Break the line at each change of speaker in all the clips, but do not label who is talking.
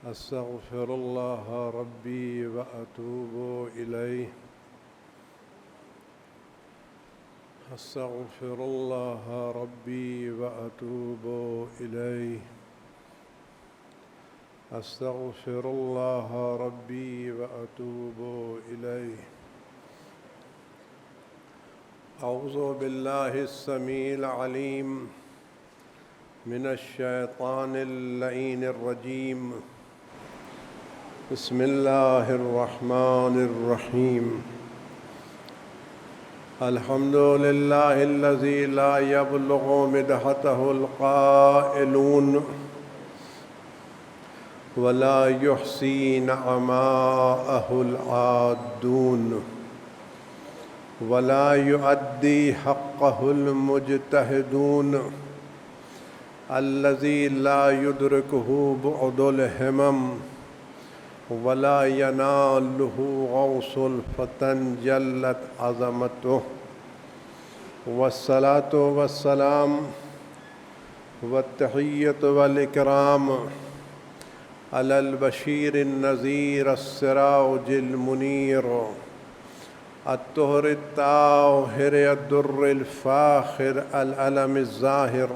أستغفر الله ربي وأتوب إليه. أستغفر الله ربي وأتوب إليه. أستغفر الله ربي وأتوب إليه. أعوذ بالله السميع العليم من الشيطان اللعين الرجيم. بسم الله الرحمن الرحيم. الحمد لله الذي لا يبلغ مدحته القائلون ولا يحصي نعماءه العادون ولا يؤدي حقه المجتهدون الذي لا يدركه بعد الهمم ولا يناله غوص الفتن جلت عظمته. والصلاة والسلام والتحية والإكرام على البشير النذير السراج المنير الطهر الطاهر الدر الفاخر العلم الظاهر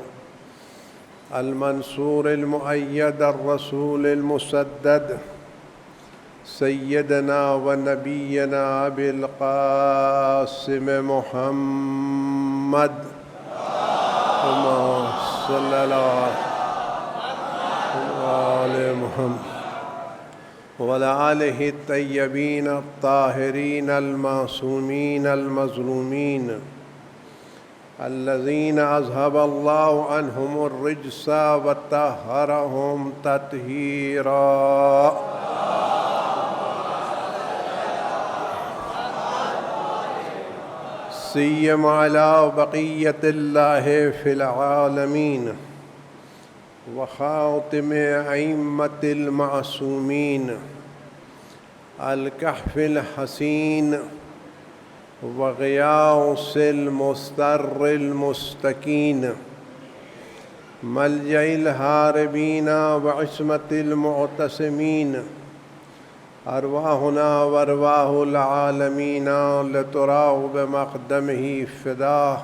المنصور المؤيد الرسول المسدد سيدنا ونبينا أبي القاسم محمد اللهم صل على آل محمد وعلى آله الطيبين الطاهرين المعصومين المظلومين الذين أذهب الله عنهم الرجس وطهرهم تطهيرا. سيما على بقية الله في العالمين وخاتم أئمة المعصومين الكهف الحسين وغياث المستر المستكين ملجأ الهاربين وعصمة المعتصمين أرواحنا وأرواح العالمين لتراه بمقدمه فداه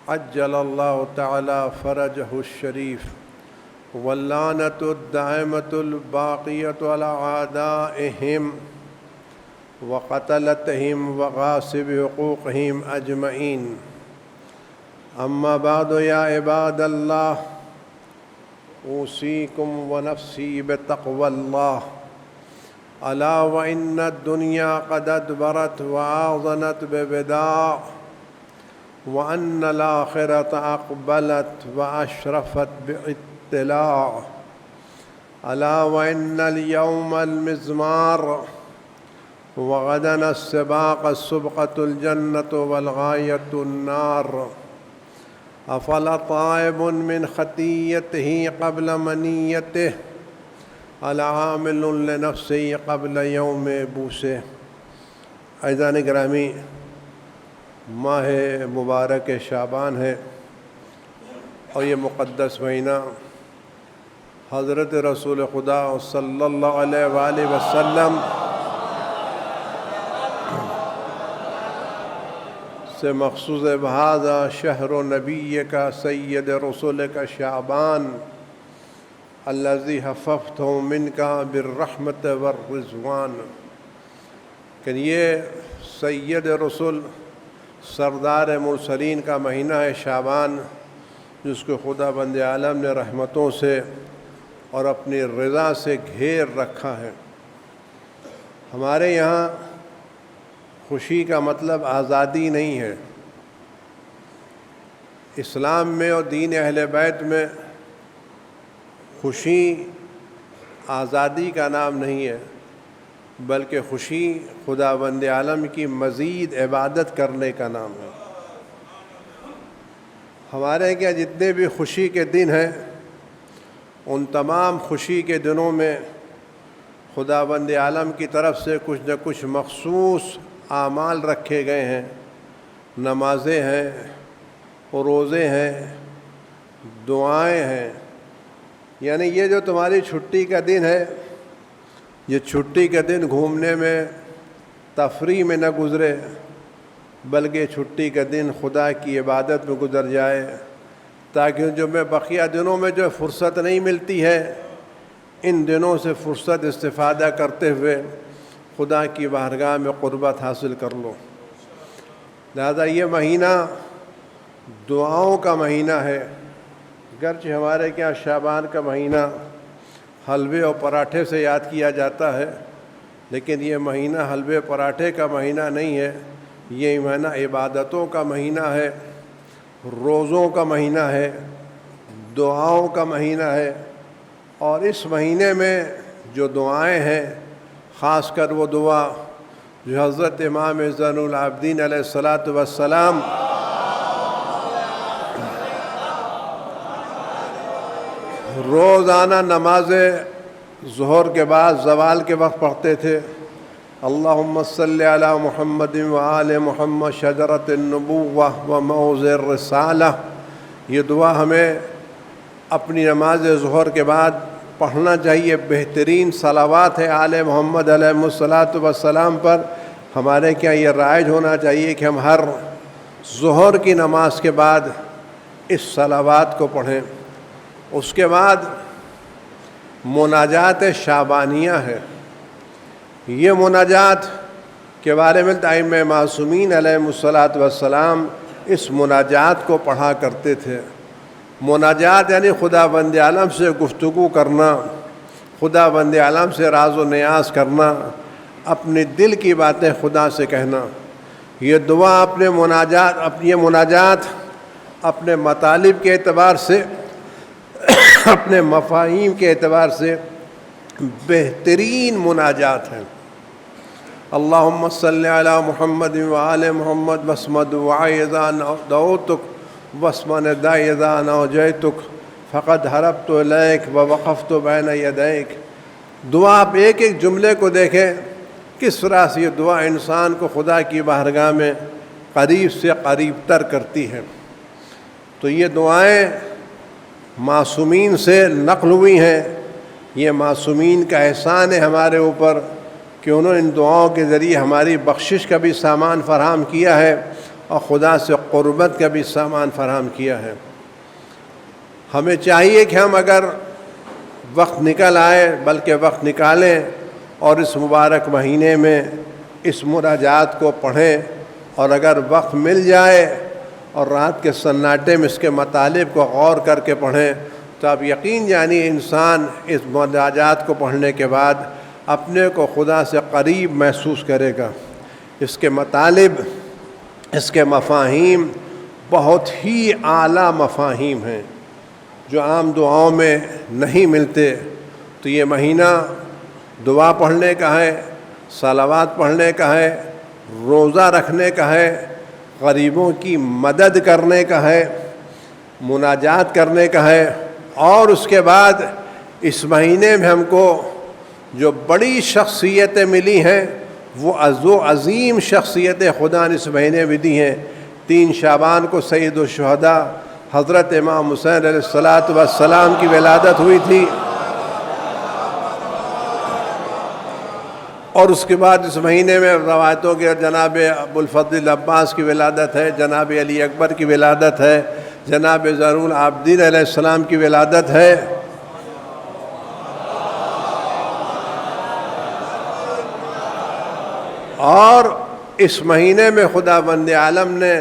عجل الله تعالى فرجه الشريف. واللعنة الدائمة الباقية على أعدائهم وقتلتهم وغاصب حقوقهم أجمعين. أما بعد يا عباد الله أوصيكم ونفسي بتقوى الله. ألا وإن الدنيا قد أدبرت وآذنت ببداع وأن الآخرة أقبلت وأشرفت باطلاع. ألا وإن اليوم المزمار وغدا السباق السبقة الجنة والغاية النار. أفلا طائب من خطيته قبل منيته العامل لنفسه قبل يوم بوسه. عزیزان گرامی، ماہ مبارک شعبان ہے اور یہ مقدس مہینہ حضرت رسول خدا صلی اللہ علیہ وآلہ وسلم سے مخصوص بہذا شہر نبی کا سید رسول کا شعبان الذی حفظتہ منک بالرحمت والرضوان. کہ یہ سید رسول سردار مرسلین کا مہینہ ہے شعبان، جس کو خدا بند عالم نے رحمتوں سے اور اپنی رضا سے گھیر رکھا ہے. ہمارے یہاں خوشی کا مطلب آزادی نہیں ہے. اسلام میں اور دین اہل بیت میں خوشی آزادی کا نام نہیں ہے، بلکہ خوشی خدا بند عالم کی مزید عبادت کرنے کا نام ہے. ہمارے کیا جتنے بھی خوشی کے دن ہیں، ان تمام خوشی کے دنوں میں خدا بند عالم کی طرف سے کچھ نہ کچھ مخصوص اعمال رکھے گئے ہیں. نمازیں ہیں، روزے ہیں، دعائیں ہیں. یعنی یہ جو تمہاری چھٹی کا دن ہے یہ چھٹی کے دن گھومنے میں تفریح میں نہ گزرے، بلکہ چھٹی کا دن خدا کی عبادت میں گزر جائے، تاکہ جو میں بقیہ دنوں میں جو فرصت نہیں ملتی ہے، ان دنوں سے فرصت استفادہ کرتے ہوئے خدا کی بارگاہ میں قربت حاصل کر لو۔ لہذا یہ مہینہ دعاؤں کا مہینہ ہے۔ گرچہ ہمارے کیا شعبان کا مہینہ حلوے اور پراٹھے سے یاد کیا جاتا ہے، لیکن یہ مہینہ حلوے پراٹھے کا مہینہ نہیں ہے، یہ مہینہ عبادتوں کا مہینہ ہے، روزوں کا مہینہ ہے، دعاؤں کا مہینہ ہے۔ اور اس مہینے میں جو دعائیں ہیں، خاص کر وہ دعا جو حضرت امام زین العابدین علیہ الصلاۃ والسلام روزانہ نماز ظہر کے بعد زوال کے وقت پڑھتے تھے، اللہم صلی علی محمد وآل محمد شجرۃ النبوۃ و موضع الرسالہ۔ یہ دعا ہمیں اپنی نماز ظہر کے بعد پڑھنا چاہیے۔ بہترین صلوات ہے آل محمد علیہ الصلاۃ والسلام پر۔ ہمارے کیا یہ رائج ہونا چاہیے کہ ہم ہر ظہر کی نماز کے بعد اس صلوات کو پڑھیں۔ اس کے بعد مناجات شعبانیہ ہے۔ یہ مناجات کے بارے میں ائمہ معصومین علیہ الصلاۃ والسلام اس مناجات کو پڑھا کرتے تھے۔ مناجات یعنی خدا بند عالم سے گفتگو کرنا، خدا بند عالم سے راز و نیاز کرنا، اپنے دل کی باتیں خدا سے کہنا۔ یہ دعا یہ مناجات اپنے مطالب کے اعتبار سے، اپنے مفاہیم کے اعتبار سے بہترین مناجات ہیں۔ اللہم صلی علی محمد وآل محمد واسم دعائی اذا دعوتک واسم ندائی اذا ناجیتک فقد حربت الیک ووقفت بین یدیک۔ دعا آپ ایک ایک جملے کو دیکھیں، کس طرح سے یہ دعا انسان کو خدا کی بارگاہ میں قریب سے قریب تر کرتی ہے۔ تو یہ دعائیں معصومین سے نقل ہوئی ہیں۔ یہ معصومین کا احسان ہے ہمارے اوپر کہ انہوں نے ان دعاؤں کے ذریعے ہماری بخشش کا بھی سامان فراہم کیا ہے اور خدا سے قربت کا بھی سامان فراہم کیا ہے۔ ہمیں چاہیے کہ ہم اگر وقت نکل آئے بلکہ وقت نکالیں اور اس مبارک مہینے میں اس مناجات کو پڑھیں، اور اگر وقت مل جائے اور رات کے سناٹے میں اس کے مطالب کو غور کر کے پڑھیں، تو آپ یقین جانیے انسان اس مناجات کو پڑھنے کے بعد اپنے کو خدا سے قریب محسوس کرے گا۔ اس کے مطالب، اس کے مفاہیم بہت ہی اعلیٰ مفاہیم ہیں جو عام دعاؤں میں نہیں ملتے۔ تو یہ مہینہ دعا پڑھنے کا ہے، صلوات پڑھنے کا ہے، روزہ رکھنے کا ہے، غریبوں کی مدد کرنے کا ہے، مناجات کرنے کا ہے، اور اس کے بعد اس مہینے میں ہم کو جو بڑی شخصیتیں ملی ہیں وہ عظیم شخصیتیں خدا نے اس مہینے میں دی ہیں۔ 3 شعبان کو سید الشہداء حضرت امام حسین علیہ الصلاۃ والسلام کی ولادت ہوئی تھی، اور اس کے بعد اس مہینے میں روایتوں کے جناب ابو الفضل عباس کی ولادت ہے، جناب علی اکبر کی ولادت ہے، جناب زین العابدین علیہ السلام کی ولادت ہے۔ اور اس مہینے میں خدا بند عالم نے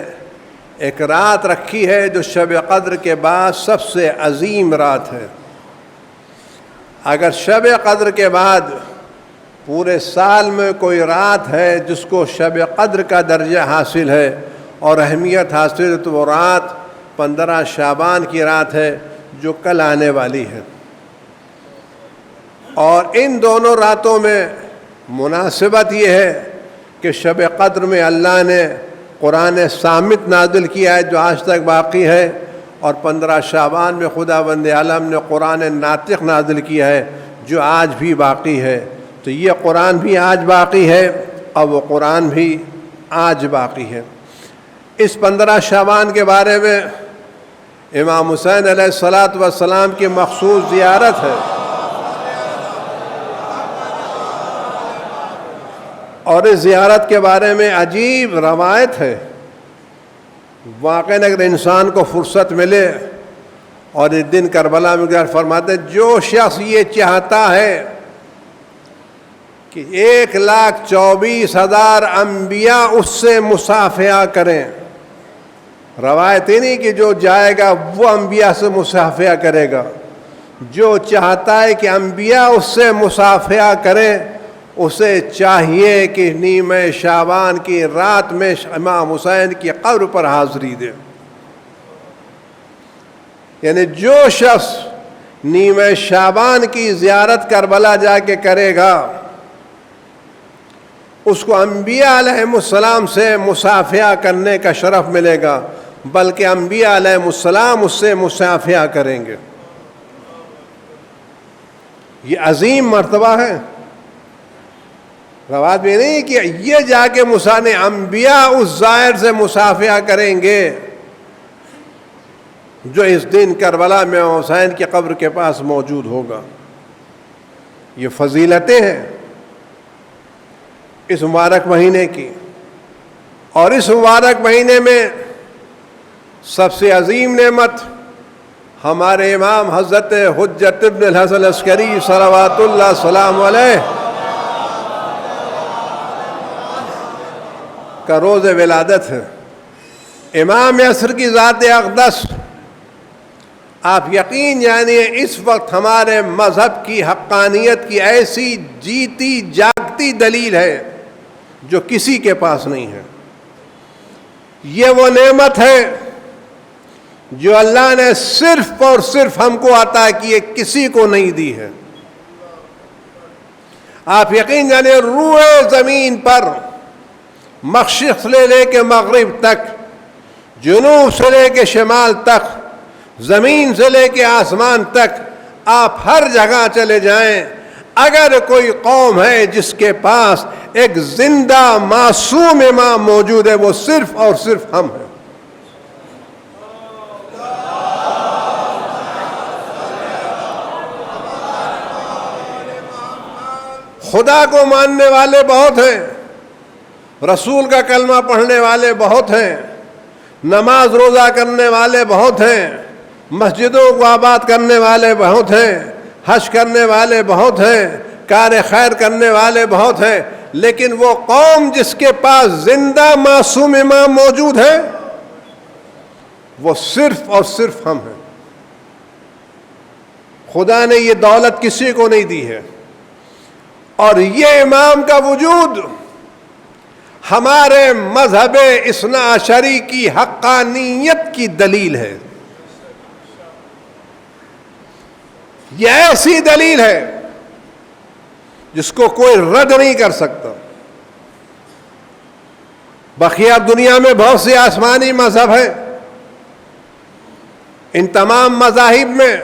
ایک رات رکھی ہے جو شب قدر کے بعد سب سے عظیم رات ہے۔ اگر شب قدر کے بعد پورے سال میں کوئی رات ہے جس کو شب قدر کا درجہ حاصل ہے اور اہمیت حاصل ہے، تو وہ رات 15 شعبان کی رات ہے جو کل آنے والی ہے۔ اور ان دونوں راتوں میں مناسبت یہ ہے کہ شب قدر میں اللہ نے قرآن صامت نازل کیا ہے جو آج تک باقی ہے، اور 15 شعبان میں خدا بند عالم نے قرآن ناطق نازل کیا ہے جو آج بھی باقی ہے۔ تو یہ قرآن بھی آج باقی ہے اور وہ قرآن بھی آج باقی ہے۔ اس 15 شعبان کے بارے میں امام حسین علیہ الصلاۃ والسلام کی مخصوص زیارت ہے۔ اور اس زیارت کے بارے میں عجیب روایت ہے. واقعاً اگر انسان کو فرصت ملے اور اس دن کربلا میں گزار فرماتے ہیں جو شخص یہ چاہتا ہے کہ 1,24,000 انبیاء اس سے مصافحہ کریں. روایت ہی نہیں کہ جو جائے گا وہ انبیاء سے مصافحہ کرے گا. جو چاہتا ہے کہ انبیاء اس سے مصافحہ کریں اسے چاہیے کہ نیمہ شعبان کی رات میں امام حسین کی قبر پر حاضری دے. یعنی جو شخص نیمہ شعبان کی زیارت کربلا جا کے کرے گا اس کو انبیاء علیہم السلام سے مصافحہ کرنے کا شرف ملے گا، بلکہ انبیاء علیہم السلام اس سے مصافحہ کریں گے. یہ عظیم مرتبہ ہے. روایت میں نہیں کہ یہ جا کے انبیاء اس زائر سے مصافحہ کریں گے جو اس دن کربلا میں حسین کی قبر کے پاس موجود ہوگا. یہ فضیلتیں ہیں اس مبارک مہینے کی. اور اس مبارک مہینے میں سب سے عظیم نعمت ہمارے امام حضرت حجت ابن الحسن عسکری صلوات اللہ السلام علیہ کا روز ولادت ہے. امام عصر کی ذات اقدس آپ یقین جانیے اس وقت ہمارے مذہب کی حقانیت کی ایسی جیتی جاگتی دلیل ہے جو کسی کے پاس نہیں ہے. یہ وہ نعمت ہے جو اللہ نے صرف اور صرف ہم کو عطا کی ہے، کسی کو نہیں دی ہے. آپ یقین جانیے روئے زمین پر مشرق سے لے کے مغرب تک، جنوب سے لے کے شمال تک، زمین سے لے کے آسمان تک، آپ ہر جگہ چلے جائیں، اگر کوئی قوم ہے جس کے پاس ایک زندہ معصوم امام موجود ہے وہ صرف اور صرف ہم ہیں. خدا کو ماننے والے بہت ہیں، رسول کا کلمہ پڑھنے والے بہت ہیں، نماز روزہ کرنے والے بہت ہیں، مسجدوں کو آباد کرنے والے بہت ہیں، حج کرنے والے بہت ہیں، کار خیر کرنے والے بہت ہیں، لیکن وہ قوم جس کے پاس زندہ معصوم امام موجود ہے وہ صرف اور صرف ہم ہیں. خدا نے یہ دولت کسی کو نہیں دی ہے. اور یہ امام کا وجود ہمارے مذہب اثنا عشری کی حقانیت کی دلیل ہے. یہ ایسی دلیل ہے جس کو کوئی رد نہیں کر سکتا. بقیہ دنیا میں بہت سے آسمانی مذہب ہیں، ان تمام مذاہب میں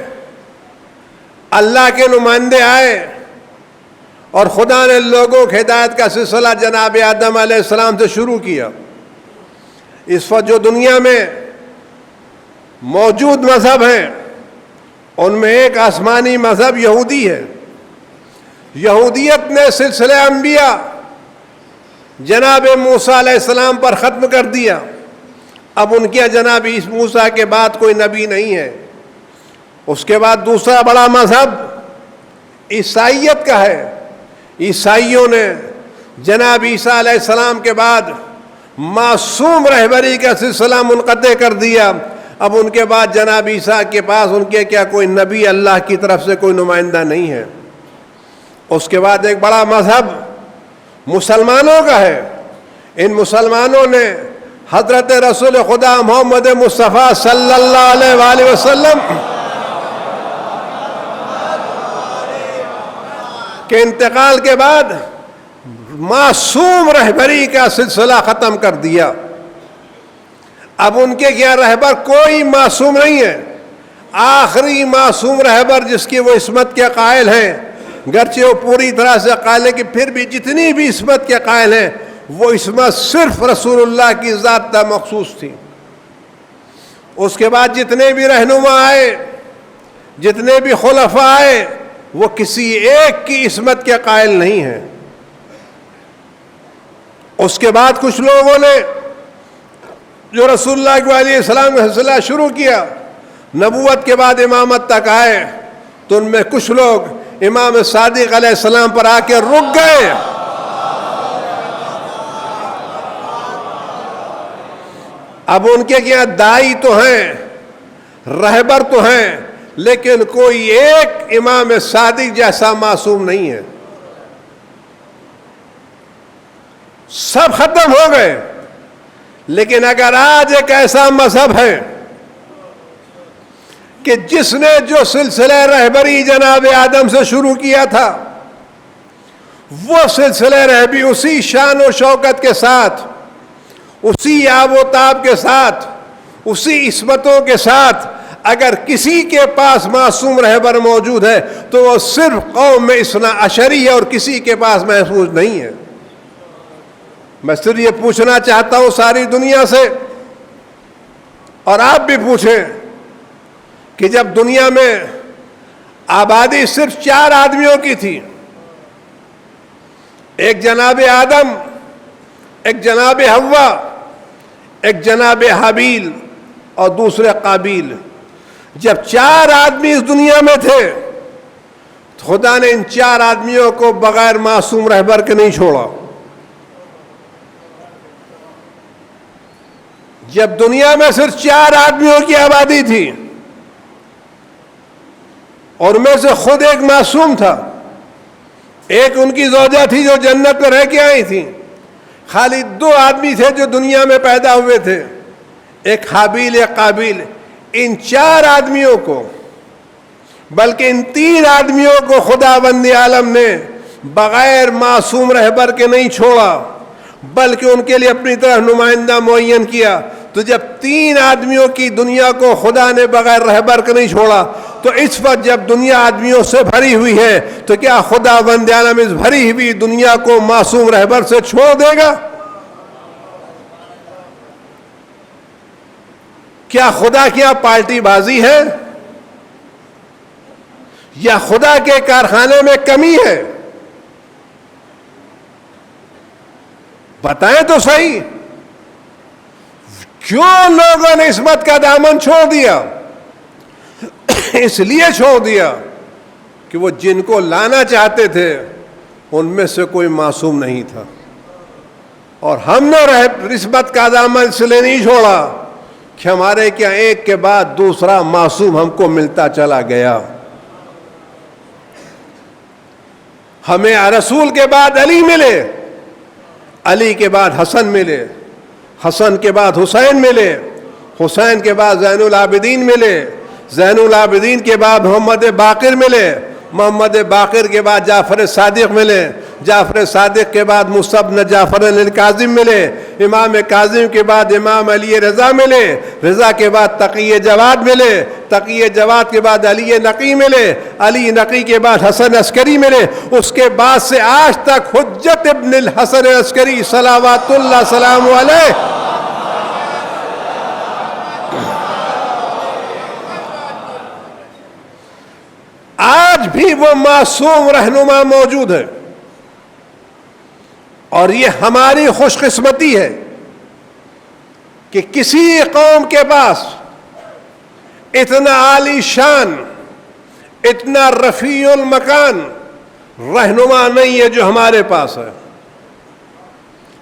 اللہ کے نمائندے آئے اور خدا نے لوگوں کی ہدایت کا سلسلہ جناب آدم علیہ السلام سے شروع کیا. اس وقت جو دنیا میں موجود مذہب ہیں ان میں ایک آسمانی مذہب یہودی ہے. یہودیت نے سلسلہ انبیاء جناب موسیٰ علیہ السلام پر ختم کر دیا. اب ان کے جناب موسیٰ کے بعد کوئی نبی نہیں ہے. اس کے بعد دوسرا بڑا مذہب عیسائیت کا ہے. عیسائیوں نے جناب عیسیٰ علیہ السلام کے بعد معصوم رہبری کا سلسلہ منقطع کر دیا. اب ان کے بعد جناب عیسیٰ کے پاس ان کے کیا کوئی نبی اللہ کی طرف سے کوئی نمائندہ نہیں ہے. اس کے بعد ایک بڑا مذہب مسلمانوں کا ہے. ان مسلمانوں نے حضرت رسول خدا محمد مصطفیٰ صلی اللہ علیہ وآلہ وسلم کے انتقال کے بعد معصوم رہبری کا سلسلہ ختم کر دیا. اب ان کے کیا رہبر کوئی معصوم نہیں ہے. آخری معصوم رہبر جس کی وہ عصمت کے قائل ہیں، گرچہ وہ پوری طرح سے قائل ہے کہ پھر بھی جتنی بھی عصمت کے قائل ہیں وہ عصمت صرف رسول اللہ کی ذات تک مخصوص تھی. اس کے بعد جتنے بھی رہنما آئے، جتنے بھی خلفاء آئے، وہ کسی ایک کی عصمت کے قائل نہیں ہیں. اس کے بعد کچھ لوگوں نے جو رسول اللہ علیہ السلام کا سلسلہ شروع کیا، نبوت کے بعد امامت تک آئے، تو ان میں کچھ لوگ امام صادق علیہ السلام پر آ کے رک گئے۔ اب ان کے یہاں دائی تو ہیں، رہبر تو ہیں، لیکن کوئی ایک امام صادق جیسا معصوم نہیں ہے، سب ختم ہو گئے۔ لیکن اگر آج ایک ایسا مذہب ہے کہ جس نے جو سلسلہ رہبری جناب آدم سے شروع کیا تھا، وہ سلسلہ رہبری اسی شان و شوکت کے ساتھ، اسی آب و تاب کے ساتھ، اسی عصمتوں کے ساتھ اگر کسی کے پاس معصوم رہبر موجود ہے تو وہ صرف قوم میں اثنا عشری ہے اور کسی کے پاس محفوظ نہیں ہے۔ میں صرف یہ پوچھنا چاہتا ہوں ساری دنیا سے، اور آپ بھی پوچھیں کہ جب دنیا میں آبادی صرف 4 آدمیوں کی تھی، ایک جناب آدم، ایک جناب حوا، ایک جناب حابیل اور دوسرے قابیل، جب 4 آدمی اس دنیا میں تھے تو خدا نے ان 4 آدمیوں کو بغیر معصوم رہبر کے نہیں چھوڑا۔ جب دنیا میں صرف 4 آدمیوں کی آبادی تھی اور میں سے خود ایک معصوم تھا، ایک ان کی زوجہ تھی جو جنت میں رہ کے آئی تھی، خالی 2 آدمی تھے جو دنیا میں پیدا ہوئے تھے، ایک حابیل ایک قابیل۔ ان 4 آدمیوں کو، بلکہ ان 3 آدمیوں کو خداوند عالم نے بغیر معصوم رہبر کے نہیں چھوڑا، بلکہ ان کے لیے اپنی طرح نمائندہ معین کیا۔ تو جب 3 آدمیوں کی دنیا کو خدا نے بغیر رہبر کے نہیں چھوڑا، تو اس وقت جب دنیا آدمیوں سے بھری ہوئی ہے تو کیا خداوند عالم اس بھری ہوئی دنیا کو معصوم رہبر سے چھوڑ دے گا؟ کیا خدا کی یہاں پارٹی بازی ہے یا خدا کے کارخانے میں کمی ہے؟ بتائیں تو صحیح، کیوں لوگوں نے عصمت کا دامن چھوڑ دیا؟ اس لیے چھوڑ دیا کہ وہ جن کو لانا چاہتے تھے ان میں سے کوئی معصوم نہیں تھا، اور ہم نے عصمت کا دامن اس لیے نہیں چھوڑا کہ ہمارے کیا ایک کے بعد دوسرا معصوم ہم کو ملتا چلا گیا۔ ہمیں رسول کے بعد علی ملے، علی کے بعد حسن ملے، حسن کے بعد حسین ملے، حسین کے بعد زین العابدین ملے، زین العابدین کے بعد محمد باقر ملے، محمد باقر کے بعد جعفر صادق ملے، جعفر صادق کے بعد مصعب بن جعفر الکاظم ملے، امام کاظم کے بعد امام علی رضا ملے، رضا کے بعد تقی جواد ملے، تقی جواد کے بعد علی نقی ملے، علی نقی کے بعد حسن عسکری ملے، اس کے بعد سے آج تک حجت ابن الحسن عسکری صلوات اللہ سلام علیہ آج بھی وہ معصوم رہنما موجود ہے۔ اور یہ ہماری خوش قسمتی ہے کہ کسی قوم کے پاس اتنا عالی شان، اتنا رفیع المکان رہنما نہیں ہے جو ہمارے پاس ہے۔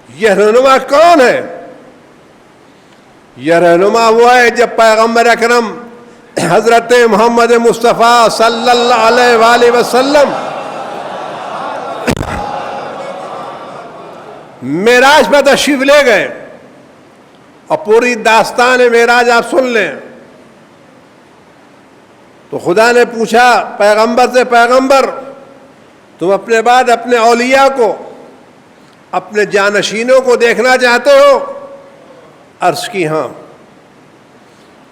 یہ رہنما کون ہے؟ یہ رہنما ہوا ہے جب پیغمبر اکرم حضرت محمد مصطفیٰ صلی اللہ علیہ وآلہ وسلم معراج پر تشریف لے گئے، اور پوری داستان معراج آپ سن لیں تو خدا نے پوچھا پیغمبر سے، پیغمبر تم اپنے بعد اپنے اولیاء کو، اپنے جانشینوں کو دیکھنا چاہتے ہو؟ عرش کی ہاں۔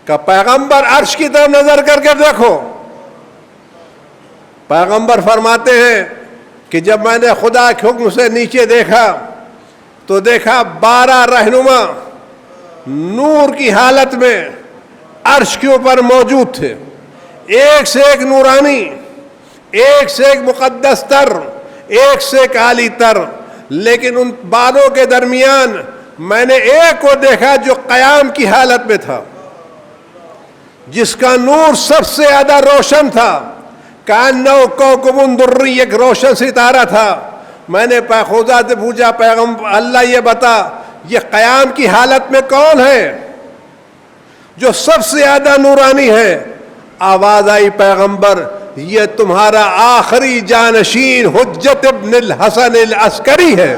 کہ پیغمبر عرش کی طرف نظر کر کے دیکھو۔ پیغمبر فرماتے ہیں کہ جب میں نے خدا کے حکم سے نیچے دیکھا تو دیکھا 12 رہنما نور کی حالت میں عرش کے اوپر موجود تھے، ایک سے ایک نورانی، ایک سے ایک مقدس تر، ایک سے ایک عالی تر، لیکن ان باروں کے درمیان میں نے ایک کو دیکھا جو قیام کی حالت میں تھا، جس کا نور سب سے زیادہ روشن تھا، کأنہ کوکب دری، ایک روشن ستارہ تھا۔ میں نے خدا سے پوچھا پیغمبر اللہ یہ بتا یہ قیام کی حالت میں کون ہے جو سب سے زیادہ نورانی ہے؟ آواز آئی پیغمبر یہ تمہارا آخری جانشین حجت ابن الحسن العسکری ہے۔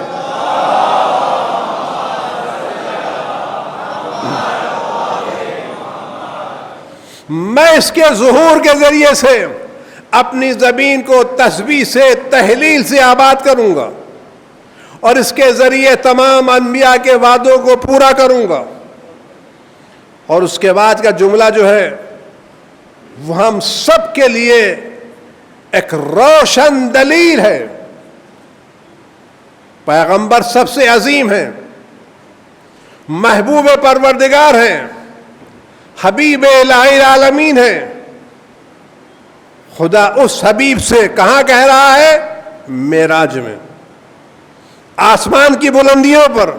میں اس کے ظہور کے ذریعے سے اپنی زمین کو تسبیح سے تحلیل سے آباد کروں گا، اور اس کے ذریعے تمام انبیاء کے وعدوں کو پورا کروں گا۔ اور اس کے بعد کا جملہ جو ہے وہ ہم سب کے لیے ایک روشن دلیل ہے۔ پیغمبر سب سے عظیم ہیں، محبوب پروردگار ہیں، حبیب الہ العالمین ہیں۔ خدا اس حبیب سے کہاں کہہ رہا ہے؟ معراج میں، آسمان کی بلندیوں پر۔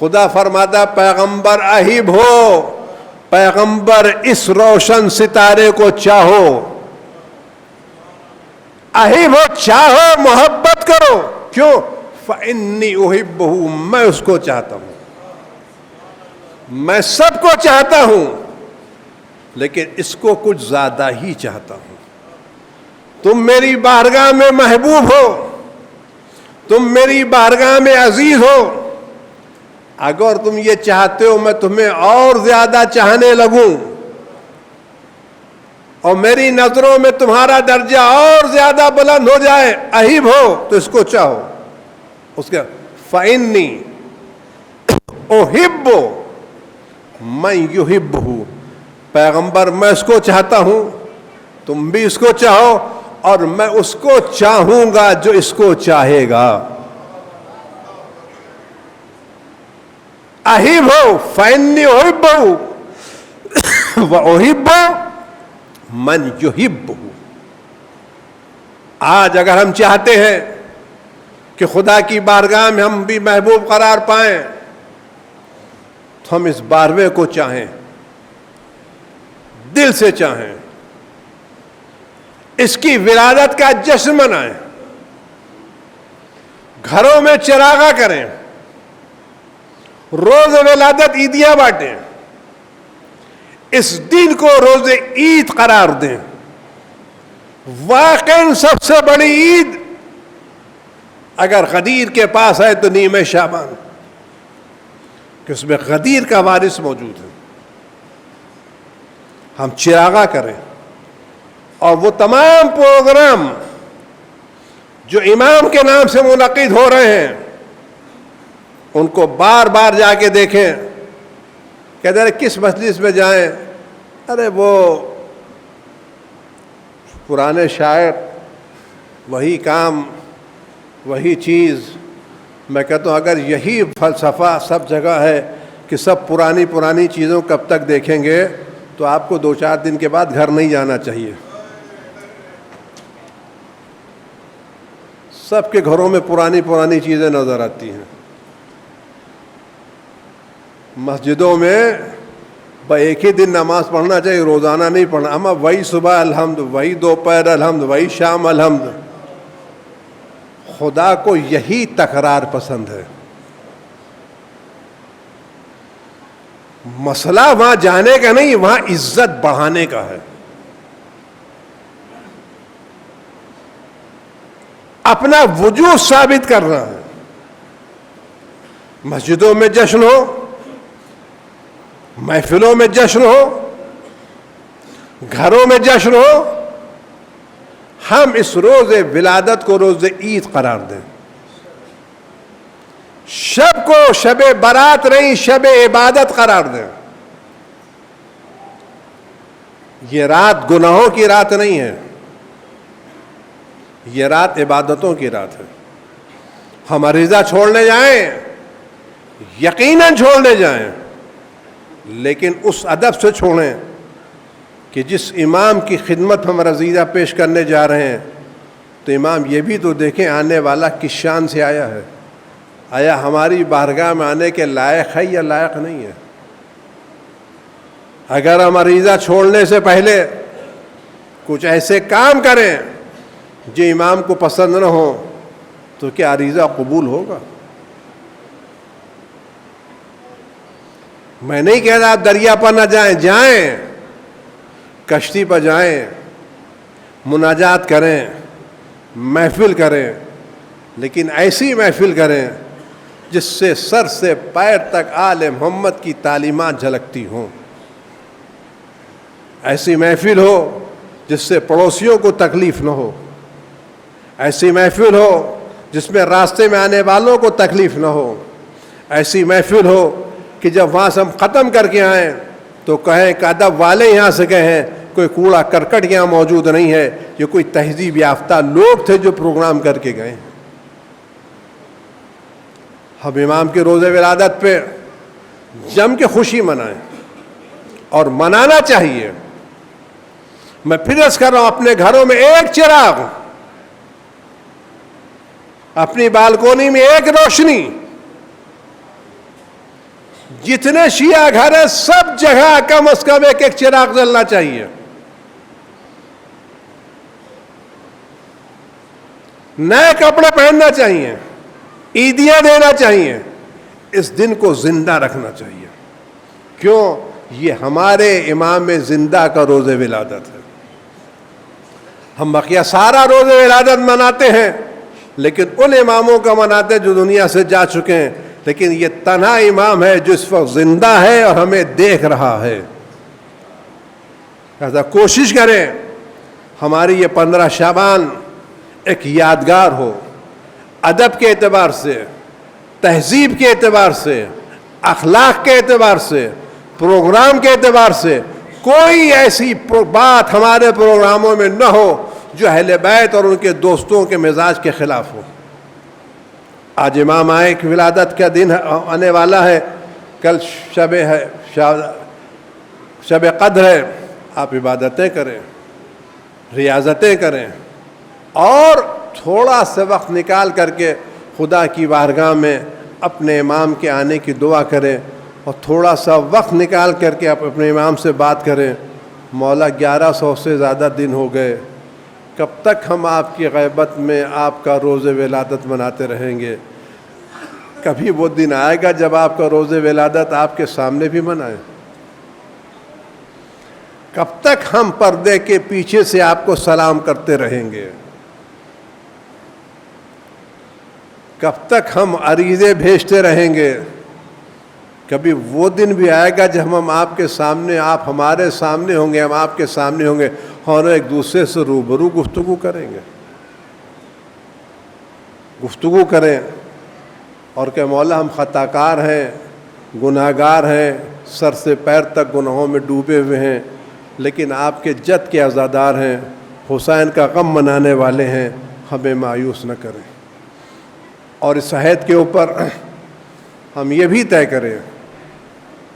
خدا فرماتا پیغمبر اہب ہو، پیغمبر اس روشن ستارے کو چاہو، اہب ہو، چاہو، محبت کرو۔ کیوں؟ فإنی احبہ، میں اس کو چاہتا ہوں، میں سب کو چاہتا ہوں، لیکن اس کو کچھ زیادہ ہی چاہتا ہوں۔ تم میری بارگاہ میں محبوب ہو، تم میری بارگاہ میں عزیز ہو، اگر تم یہ چاہتے ہو میں تمہیں اور زیادہ چاہنے لگوں اور میری نظروں میں تمہارا درجہ اور زیادہ بلند ہو جائے، اہب ہو تو اس کو چاہو۔ اس کے فإنی احب من یحبہ، پیغمبر میں اس کو چاہتا ہوں، تم بھی اس کو چاہو، اور میں اس کو چاہوں گا جو اس کو چاہے گا۔ احب ہو فإنی احبہ وأحب من یحبہ۔ آج اگر ہم چاہتے ہیں کہ خدا کی بارگاہ میں ہم بھی محبوب قرار پائیں تو ہم اس بارہویں کو چاہیں، دل سے چاہیں، اس کی ولادت کا جشن منائیں، گھروں میں چراغاں کریں، روز ولادت عیدیاں بانٹیں، اس دن کو روز عید قرار دیں۔ واقعاً سب سے بڑی عید اگر غدیر کے پاس ہے تو نیمہ شعبان، کہ اس میں غدیر کا وارث موجود ہے۔ ہم چراغاں کریں، اور وہ تمام پروگرام جو امام کے نام سے منعقد ہو رہے ہیں ان کو بار بار جا کے دیکھیں۔ کہتے ہیں کس مجلس میں جائیں؟ ارے وہ پرانے شاعر، وہی کام، وہی چیز۔ میں کہتا ہوں اگر یہی فلسفہ سب جگہ ہے کہ سب پرانی چیزوں کب تک دیکھیں گے تو آپ کو 2-4 دن کے بعد گھر نہیں جانا چاہیے۔ سب کے گھروں میں پرانی چیزیں نظر آتی ہیں۔ مسجدوں میں ایک ہی دن نماز پڑھنا چاہیے، روزانہ نہیں پڑھنا۔ اما وہی صبح الحمد، وہی دوپہر الحمد، وہی شام الحمد۔ خدا کو یہی تکرار پسند ہے۔ مسئلہ وہاں جانے کا نہیں، وہاں عزت بڑھانے کا ہے۔ اپنا وجود ثابت کرنا ہے۔ مسجدوں میں جشن ہو، محفلوں میں جشن ہو، گھروں میں جشن ہو، ہم اس روز ولادت کو روز عید قرار دیں۔ شب کو شب برات نہیں، شب عبادت قرار دیں۔ یہ رات گناہوں کی رات نہیں ہے، یہ رات عبادتوں کی رات ہے۔ ہم عریضہ چھوڑنے جائیں، یقیناً چھوڑنے جائیں، لیکن اس ادب سے چھوڑیں کہ جس امام کی خدمت ہم عریضہ پیش کرنے جا رہے ہیں تو امام یہ بھی تو دیکھیں آنے والا کس شان سے آیا ہے۔ آیا ہماری بارگاہ میں آنے کے لائق ہے یا لائق نہیں ہے؟ اگر ہم عریضہ چھوڑنے سے پہلے کچھ ایسے کام کریں جو امام کو پسند نہ ہو تو کیا عریضہ قبول ہوگا؟ میں نہیں کہہ رہا آپ دریا پر نہ جائیں، جائیں، کشتی پر جائیں، مناجات کریں، محفل کریں، لیکن ایسی محفل کریں جس سے سر سے پیر تک آل محمد کی تعلیمات جھلکتی ہوں، ایسی محفل ہو جس سے پڑوسیوں کو تکلیف نہ ہو، ایسی محفل ہو جس میں راستے میں آنے والوں کو تکلیف نہ ہو، ایسی محفل ہو کہ جب وہاں سے ہم ختم کر کے آئیں تو کہیں کہ ادب والے یہاں سے گئے ہیں، کوئی کوڑا کرکٹ یہاں موجود نہیں ہے، یہ کوئی تہذیب یافتہ لوگ تھے جو پروگرام کر کے گئے۔ ہم امام کے روزے ولادت پہ جم کے خوشی منائیں، اور منانا چاہیے۔ میں پھر عرض کر رہا ہوں، اپنے گھروں میں ایک چراغ، اپنی بالکونی میں ایک روشنی، جتنے شیعہ گھر ہیں سب جگہ کم از کم ایک ایک چراغ جلنا چاہیے۔ نئے کپڑے پہننا چاہیے، عیدیاں دینا چاہیے، اس دن کو زندہ رکھنا چاہیے۔ کیوں؟ یہ ہمارے امام زندہ کا روز ولادت ہے۔ ہم بقیہ سارا روز ولادت مناتے ہیں، لیکن ان اماموں کا مناتے ہیں جو دنیا سے جا چکے ہیں، لیکن یہ تنہا امام ہے جو اس وقت زندہ ہے اور ہمیں دیکھ رہا ہے۔ لہذا کوشش کریں ہماری یہ 15 شعبان ایک یادگار ہو، ادب کے اعتبار سے، تہذیب کے اعتبار سے، اخلاق کے اعتبار سے، پروگرام کے اعتبار سے کوئی ایسی بات ہمارے پروگراموں میں نہ ہو جو اہل بیت اور ان کے دوستوں کے مزاج کے خلاف ہو۔ آج امام آئے کہ ولادت کا دن آنے والا ہے، کل شب قدر ہے، آپ عبادتیں کریں، ریاضتیں کریں، اور تھوڑا سا وقت نکال کر کے خدا کی بارگاہ میں اپنے امام کے آنے کی دعا کریں، اور تھوڑا سا وقت نکال کر کے آپ اپنے امام سے بات کریں۔ مولا 1100 سے زیادہ دن ہو گئے، کب تک ہم آپ کی غیبت میں آپ کا روز ولادت مناتے رہیں گے؟ کبھی وہ دن آئے گا جب آپ کا روز ولادت آپ کے سامنے بھی منائیں۔ کب تک ہم پردے کے پیچھے سے آپ کو سلام کرتے رہیں گے؟ کب تک ہم عریضے بھیجتے رہیں گے؟ کبھی وہ دن بھی آئے گا جب ہم آپ کے سامنے، آپ ہمارے سامنے ہوں گے، ہم آپ کے سامنے ہوں گے، اور ایک دوسرے سے روبرو گفتگو کریں گے، گفتگو کریں، اور کہ مولا ہم خطا کار ہیں، گناہ گار ہیں، سر سے پیر تک گناہوں میں ڈوبے ہوئے ہیں، لیکن آپ کے جد کے عزادار ہیں، حسین کا غم منانے والے ہیں، ہمیں مایوس نہ کریں۔ اور اس عہد کے اوپر ہم یہ بھی طے کریں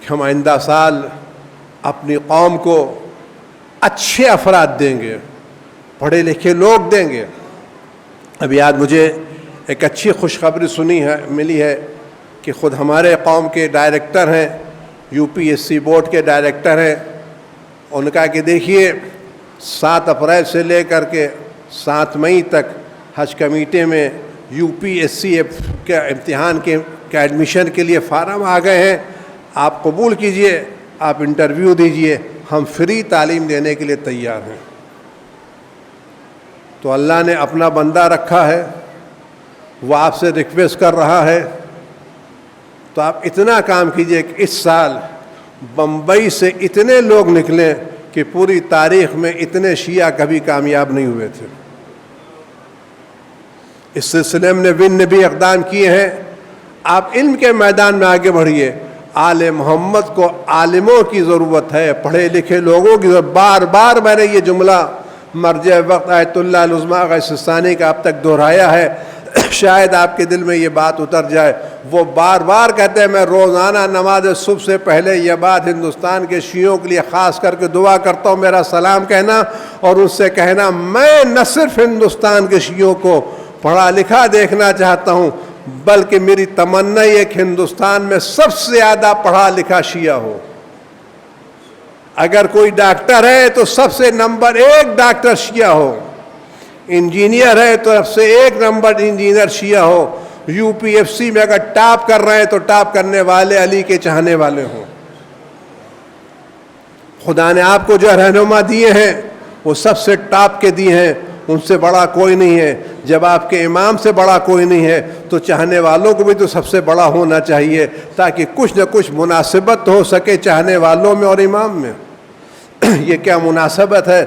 کہ ہم آئندہ سال اپنی قوم کو اچھے افراد دیں گے، پڑھے لکھے لوگ دیں گے۔ ابھی آج مجھے ایک اچھی خوشخبری ملی ہے کہ خود ہمارے قوم کے ڈائریکٹر ہیں، UPSC بورڈ کے ڈائریکٹر ہیں، ان کا کہ دیکھیے 7 اپریل سے لے کر کے 7 مئی تک حج کمیٹے میں UPSC کے امتحان کے ایڈمیشن کے لیے فارم آ گئے ہیں، آپ قبول کیجئے، آپ انٹرویو دیجئے، ہم فری تعلیم دینے کے لیے تیار ہیں۔ تو اللہ نے اپنا بندہ رکھا ہے، وہ آپ سے ریکویسٹ کر رہا ہے، تو آپ اتنا کام کیجئے کہ اس سال بمبئی سے اتنے لوگ نکلیں کہ پوری تاریخ میں اتنے شیعہ کبھی کامیاب نہیں ہوئے تھے۔ اس سلسلے میں نے بھی اقدام کیے ہیں۔ آپ علم کے میدان میں آگے بڑھیے، آل محمد کو عالموں کی ضرورت ہے، پڑھے لکھے لوگوں کی ضرورت۔ بار بار میں نے یہ جملہ مرجع وقت آیت اللہ العظمیٰ سستانی کا اب تک دہرایا ہے، شاید آپ کے دل میں یہ بات اتر جائے۔ وہ بار بار کہتے ہیں میں روزانہ نماز صبح سے پہلے یہ بات ہندوستان کے شیعوں کے لیے خاص کر کے دعا کرتا ہوں، میرا سلام کہنا اور اس سے کہنا میں نہ صرف ہندوستان کے شیعوں کو پڑھا لکھا دیکھنا چاہتا ہوں بلکہ میری تمنا یہ کہ ہندوستان میں سب سے زیادہ پڑھا لکھا شیعہ ہو. اگر کوئی ڈاکٹر ہے تو سب سے نمبر 1 ڈاکٹر شیعہ ہو. انجینئر ہے تو سب سے 1 نمبر انجینئر شیعہ ہو. UPSC میں اگر ٹاپ کر رہے ہیں تو ٹاپ کرنے والے علی کے چاہنے والے ہوں. خدا نے آپ کو جو رہنما دیے ہیں وہ سب سے ٹاپ کے دیے ہیں, ان سے بڑا کوئی نہیں ہے. جب آپ کے امام سے بڑا کوئی نہیں ہے تو چاہنے والوں کو بھی تو سب سے بڑا ہونا چاہیے, تاکہ کچھ نہ کچھ مناسبت ہو سکے چاہنے والوں میں اور امام میں. یہ کیا مناسبت ہے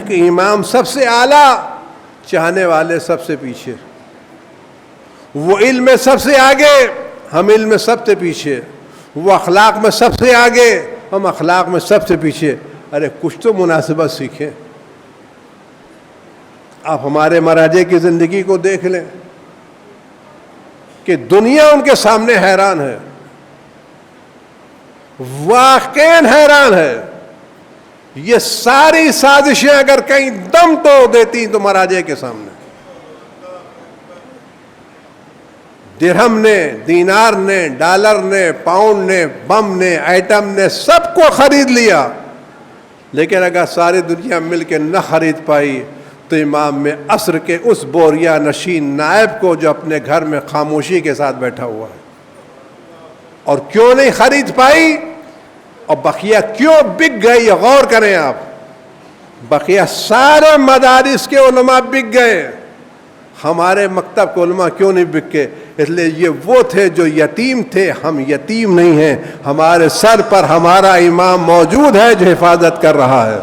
کہ امام سب سے اعلیٰ, چاہنے والے سب سے پیچھے. وہ علم میں سب سے آگے, ہم علم میں سب سے پیچھے. وہ اخلاق میں سب سے آگے, ہم اخلاق میں سب سے پیچھے. ارے کچھ تو مناسبت سیکھیں. آپ ہمارے مراجع کی زندگی کو دیکھ لیں کہ دنیا ان کے سامنے حیران ہے, واقعاً حیران ہے. یہ ساری سازشیں اگر کہیں دم توڑ دیتی تو مراجع کے سامنے. درہم نے, دینار نے, ڈالر نے, پاؤنڈ نے, بم نے, ایٹم نے سب کو خرید لیا, لیکن اگر ساری دنیا مل کے نہ خرید پائی تو امام میں عصر کے اس بوریا نشین نائب کو جو اپنے گھر میں خاموشی کے ساتھ بیٹھا ہوا ہے, اور کیوں نہیں خرید پائی اور بقیہ کیوں بک گئی, یہ غور کریں آپ. بقیہ سارے مدارس کے علماء بک گئے, ہمارے مکتب کے علماء کیوں نہیں بکے؟ اس لیے یہ وہ تھے جو یتیم تھے, ہم یتیم نہیں ہیں. ہمارے سر پر ہمارا امام موجود ہے جو حفاظت کر رہا ہے.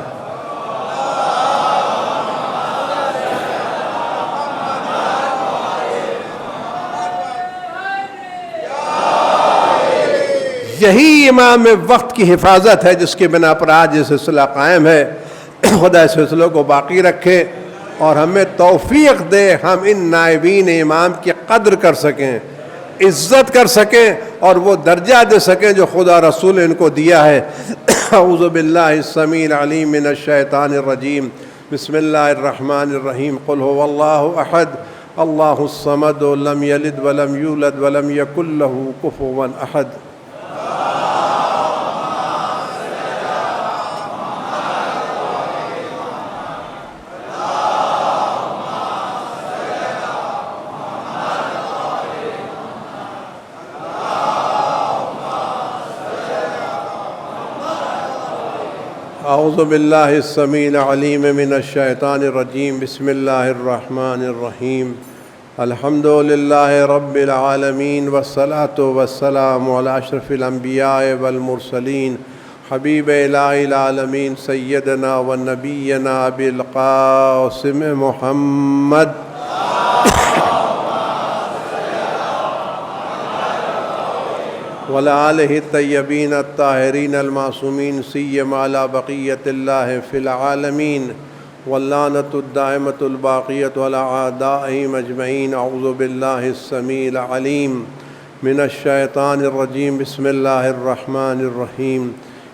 یہی امام وقت کی حفاظت ہے جس کے بنا پر آج یہ سلسلہ قائم ہے. خدا اس سلسلے کو باقی رکھے اور ہمیں توفیق دے ہم ان نائبین امام کی قدر کر سکیں, عزت کر سکیں اور وہ درجہ دے سکیں جو خدا رسول نے ان کو دیا ہے. اعوذ باللہ السمیع العلیم من الشیطان الرجیم. بسم اللہ الرحمن الرحیم. قل هو اللہ احد اللہ الصمد لم یلد ولم یولد ولم یکن له کفوا احد. اعوذ باللہ السمیع العلیم من الشیطان الرجیم. بسم اللہ الرحمن الرحیم. الحمد للہ رب العالمین والصلاة والسلام علی اشرف الانبیاء والمرسلین حبیب الہ العالمین سیدنا و نبینا ابی القاسم محمد وَلَآلِهِ الطَّيِّبِينَ الطَّاهِرِينَ الْمَعْصُومِينَ سِيَّمَا عَلَى بَقِيَّةِ اللَّهِ فِي الْعَالَمِينَ وَاللَّعْنَةُ الدَّائِمَةُ الْبَاقِيَةُ عَلَى أَعْدَائِهِمْ أَجْمَعِينَ. أعوذ بِاللَّهِ السَّمِيعِ الْعَلِيمِ مِنَ الشَّيْطَانِ الرَّجِيمِ. بسم الله الرحمن الرحيم.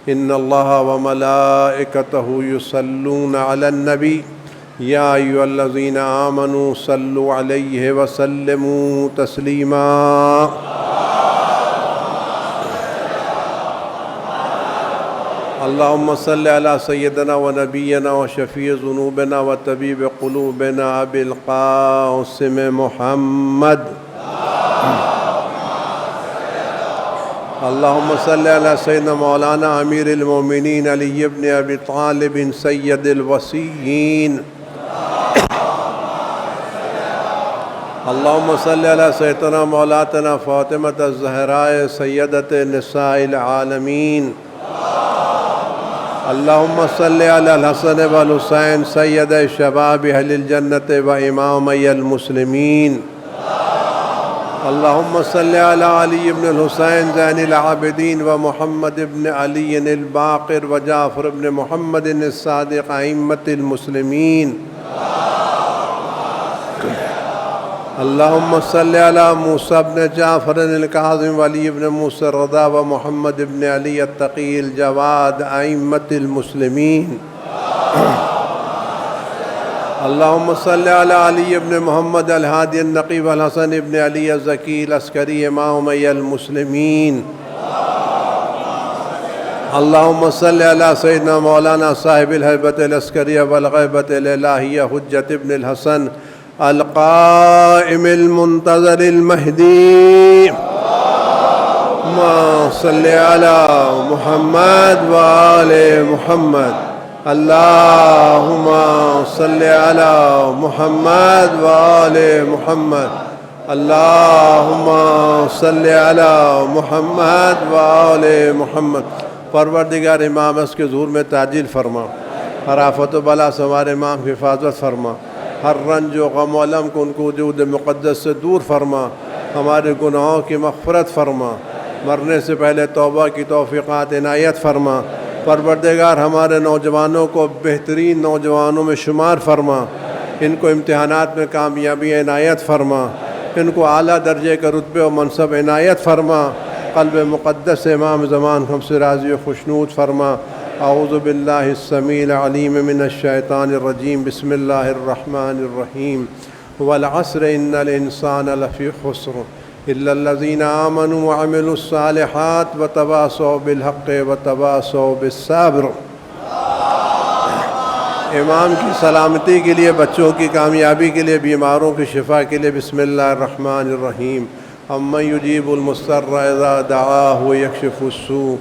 إِنَّ اللَّهَ وَمَلَائِكَتَهُ يُصَلُّونَ عَلَى النَّبِيِّ يَا أَيُّهَا الَّذِينَ آمَنُوا صَلُّوا عَلَيْهِ وَسَلِّمُوا تَسْلِيمًا. اللهم صل على سيدنا ونبينا وشفيع ذنوبنا وطبيب قلوبنا أبي القاسم محمد. اللهم صل على سيدنا مولانا أمير المؤمنين علي بن أبي طالب سيد الوصيين. اللهم صل على سيدنا مولاتنا فاطمة الزهراء سيدة نساء العالمين. اللهم صل على الحسن والحسين سيد شباب أهل الجنة وإمامي المسلمين. اللهم صل على علي بن الحسين زين العابدين ومحمد بن علي الباقر وجعفر بن محمد الصادق أئمة المسلمين. اللهم صل على موسى بن جعفر الكاظم وعلي بن موسى الرضا ومحمد بن علي التقي الجواد أئمة المسلمين. اللهم صل على علي بن محمد الهادي النقي والحسن بن علي الزكي العسكري إمام المسلمين. اللهم صل على سيدنا مولانا صاحب الهيبة العسكرية والغيبة الإلهية حجة ابن الحسن القائم المنتظر المهدي. اللهم صل على محمد وآل محمد. اللهم صل على محمد وآل محمد. اللهم صل على محمد وآل محمد. پروردگار امام اس کے ظہور میں تعجیل فرما، ہر آفت و بلا سے ہمارے امام کی حفاظت فرما، ہر رنج و غم و علم کو ان کو وجود مقدس سے دور فرما، ہمارے گناہوں کی مغفرت فرما، مرنے سے پہلے توبہ کی توفیقات عنایت فرما. پروردگار ہمارے نوجوانوں کو بہترین نوجوانوں میں شمار فرما، ان کو امتحانات میں کامیابی عنایت فرما، ان کو اعلیٰ درجے کا رتبے و منصب عنایت فرما. قلب مقدس امام زمان ہم سے راضی و خوشنود فرما. اعوذ باللہ السمیع العلیم من الشیطان الرجیم. بسم اللہ الرحمن الرحیم. والعصر ان الانسان لفی خسر الا الذین آمنوا وعملوا الصالحات وتواصوا بالحق وتواصوا بالصبر. امام کی سلامتی کے لیے، بچوں کی کامیابی کے لیے، بیماروں کی شفا کے لیے بسم اللہ الرحمن الرحیم. امن یجیب المضطر اذا دعاہ ویکشف السوء.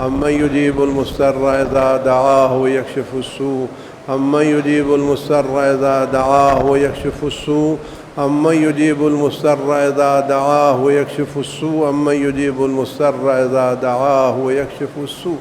امن یجیب المضطر اذا دعاہ ویکشف السوء. امن یجیب المضطر اذا دعاہ ویکشف السوء. امن یجیب المضطر اذا دعاہ ویکشف السوء. امن یجیب المضطر اذا دعاہ ویکشف السوء.